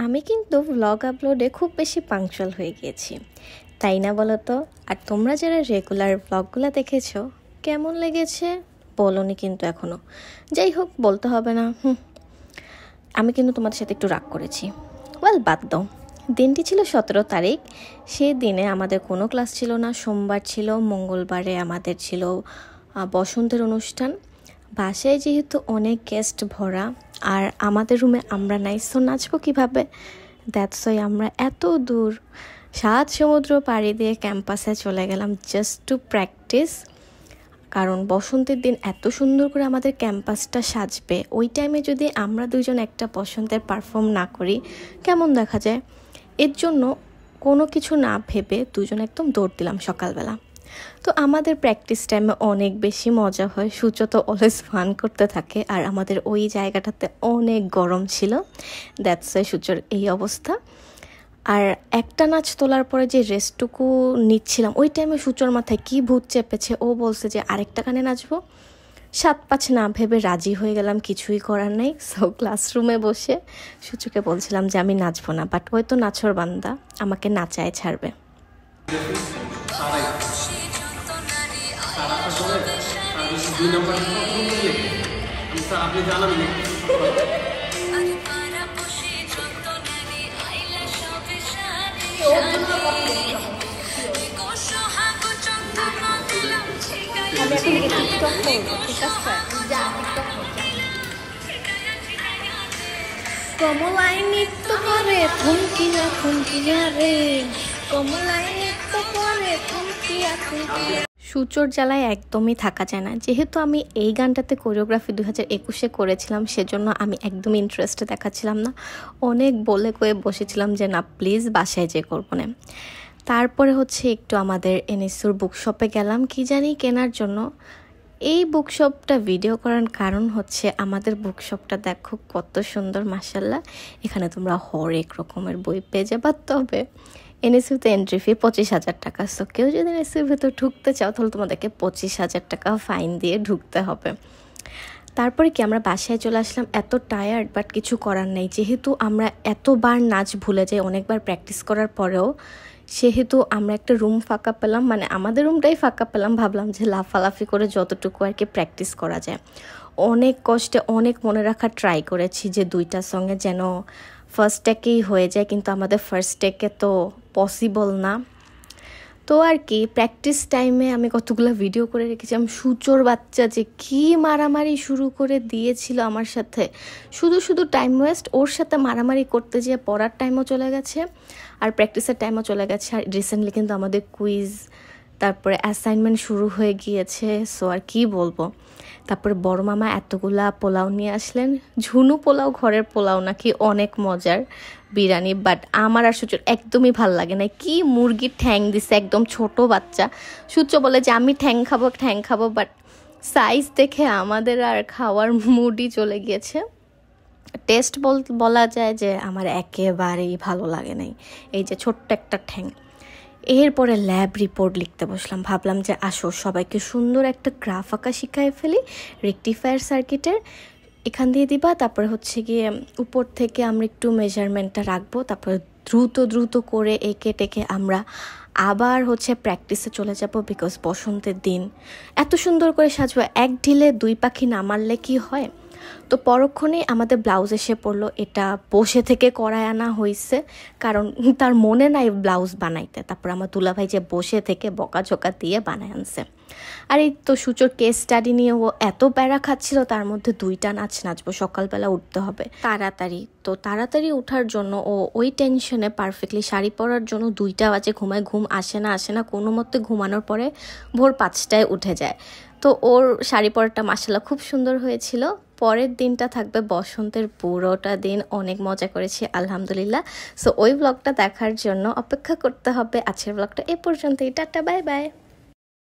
আমি কিন্তু ব্লগ আপলোডে খুব বেশি পাংচুয়াল হয়ে গিয়েছি, তাই না বলো তো? আর তোমরা যারা রেগুলার ব্লগগুলো দেখেছো কেমন লেগেছে বলোনি কিন্তু এখনও। যাই হোক, বলতে হবে না। আমি কিন্তু তোমাদের সাথে একটু রাগ করেছি। বাদ দাও। দিনটি ছিল 17 তারিখ। সেই দিনে আমাদের কোনো ক্লাস ছিল না। সোমবার ছিল, মঙ্গলবারে আমাদের ছিল বসন্তের অনুষ্ঠান। বাসায় যেহেতু অনেক গেস্ট ভরা আর আমাদের রুমে আমরা নাই, সো নাচবো কীভাবে? দ্যাটস ওয়াই আমরা এত দূর 7 সমুদ্র পাড়ি দিয়ে ক্যাম্পাসে চলে গেলাম জাস্ট টু প্র্যাকটিস। কারণ বসন্তের দিন এত সুন্দর করে আমাদের ক্যাম্পাসটা সাজবে, ওই টাইমে যদি আমরা দুজন একটা বসন্তের পারফর্ম না করি কেমন দেখা যায়? এর জন্য কোনো কিছু না ভেবে দুজন একদম দৌড় দিলাম সকালবেলা। তো আমাদের প্র্যাকটিস টাইমে অনেক বেশি মজা হয়। সূর্য তো অলওয়েজ ফান করতে থাকে আর আমাদের ওই জায়গাটাতে অনেক গরম ছিল, দ্যাটস ওয়াই সূর্যর এই অবস্থা। আর একটা নাচ তোলার পরে যে রেস্টটুকু নিচ্ছিলাম, ওই টাইমে সূর্যর মাথায় কি ভূত চেপেছে, ও বলছে যে আরেকটা গানে নাচবো। 7-5 না ভেবে রাজি হয়ে গেলাম, কিছুই করার নেই। সো ক্লাসরুমে বসে সূর্যকে বলছিলাম যে আমি নাচবো না, বাট ওই তো নাচর বান্দা, আমাকে নাচায় ছাড়বে। কমলায় নৃত্য করে থমকিয়া থমকিয়া রে, কমলায় নৃত্য করে থমকিয়া থমকিয়া। সূর্যর জ্বালায় একদমই থাকা যায় না। যেহেতু আমি এই গানটাতে কোরিওগ্রাফি 2021-এ করেছিলাম, সেজন্য আমি একদমই ইন্টারেস্টে দেখাচ্ছিলাম না। অনেক বলে কয়ে বসেছিলাম যে না প্লিজ বাসায় যেয়ে করবো না। তারপরে হচ্ছে একটু আমাদের এনএসইউর বুকশপে গেলাম কি জানি কেনার জন্য। এই বুকশপটা ভিডিও করার কারণ হচ্ছে আমাদের বুকশপটা দেখো কত সুন্দর মাশাআল্লাহ। এখানে তোমরা হরেক রকমের বই পেয়ে যাবে। তবে এনএসইউতে এন্ট্রি ফি 25,000 টাকা। সো কেউ যদি এনএসইউর ভেতর ঢুকতে চাও তাহলে তোমাদেরকে 25,000 টাকা ফাইন দিয়ে ঢুকতে হবে। তারপরে কি আমরা বাসায় চলে আসলাম, এত টায়ার্ড, বাট কিছু করার নেই। যেহেতু আমরা এতবার নাচ ভুলে যাই অনেকবার প্র্যাকটিস করার পরেও, সেহেতু আমরা একটা রুম ফাঁকা পেলাম, মানে আমাদের রুমটাই ফাঁকা পেলাম। ভাবলাম যে লাফালাফি করে যতটুকু আর কি প্র্যাকটিস করা যায়। অনেক কষ্টে অনেক মনে রাখার ট্রাই করেছি যে 2টার সঙ্গে যেন ফার্স্ট টেকেই হয়ে যায়, কিন্তু আমাদের ফার্স্ট টেকে তো পসিবল না। তো আর কি প্র্যাকটিস টাইমে আমি কতগুলো ভিডিও করে রেখেছিলাম। সূর্যর বাচ্চা যে কি মারামারি শুরু করে দিয়েছিল আমার সাথে, শুধু টাইম ওয়েস্ট। ওর সাথে মারামারি করতে যেয়ে পড়ার টাইমও চলে গেছে আর প্র্যাকটিসের টাইমও চলে গেছে। আর রিসেন্টলি কিন্তু আমাদের কুইজ, তারপরে অ্যাসাইনমেন্ট শুরু হয়ে গিয়েছে। সো আর কি বলবো। তারপরে বড় মামা এতগুলা পোলাও নিয়ে আসলেন। ঝুনু পোলাও, ঘরের পোলাও নাকি অনেক মজার বিরিয়ানি, বাট আমার আর সূর্যর একদমই ভাল লাগে না। কি মুরগির ঠ্যাং দিছে, একদম ছোট বাচ্চা। সূর্য বলে যে আমি ঠ্যাং খাবো, বাট সাইজ দেখে আমাদের আর খাওয়ার মুডই চলে গিয়েছে। টেস্ট বলা যায় যে আমার একেবারেই ভালো লাগে নাই, এই যে ছোট্ট একটা ঠ্যাং। এরপরে ল্যাব রিপোর্ট লিখতে বসলাম। ভাবলাম যে আসো সবাইকে সুন্দর একটা গ্রাফ আঁকা শিখায় ফেলি রেকটিফায়ার সার্কিটের, এখান দিয়ে দিবা। তারপরে হচ্ছে গিয়ে উপর থেকে আমরা একটু মেজারমেন্টটা রাখবো, তারপরে দ্রুত করে এঁকে টেকে আমরা আবার হচ্ছে প্র্যাকটিসে চলে যাব। বিকজ বসন্তের দিন এত সুন্দর করে সাজবো, এক ঢিলে 2 পাখি না মারলে কি হয়। তো পরক্ষণেই আমাদের ব্লাউজ এসে পড়লো। এটা বসে থেকে করায় আনা হয়েছে, কারণ তার মনে নাই ব্লাউজ বানাইতে। তারপর আমার দুলাভাই যে বসে থেকে বকাঝকা দিয়ে বানায় আনছে। আর এই তো সূচর কেস স্টাডি নিয়ে ও এত প্যারা খাচ্ছিল, তার মধ্যে 2টা নাচ নাচবো, সকালবেলা উঠতে হবে তাড়াতাড়ি। তো তাড়াতাড়ি ওঠার জন্য ও ওই টেনশনে পারফেক্টলি শাড়ি পরার জন্য 2টা বাজে ঘুমায়। ঘুম আসে না কোনো মতে ঘুমানোর পরে ভোর 5টায় উঠে যায়। তো ওর শাড়ি পরাটা মাশাআল্লাহ খুব সুন্দর হয়েছিল। পরের দিনটা থাকবে বসন্তের পুরোটা দিন অনেক মজা করেছি আলহামদুলিল্লাহ। সো ওই ব্লগটা দেখার জন্য অপেক্ষা করতে হবে। আজকের ব্লগটা এ পর্যন্তই। Tata, bye bye.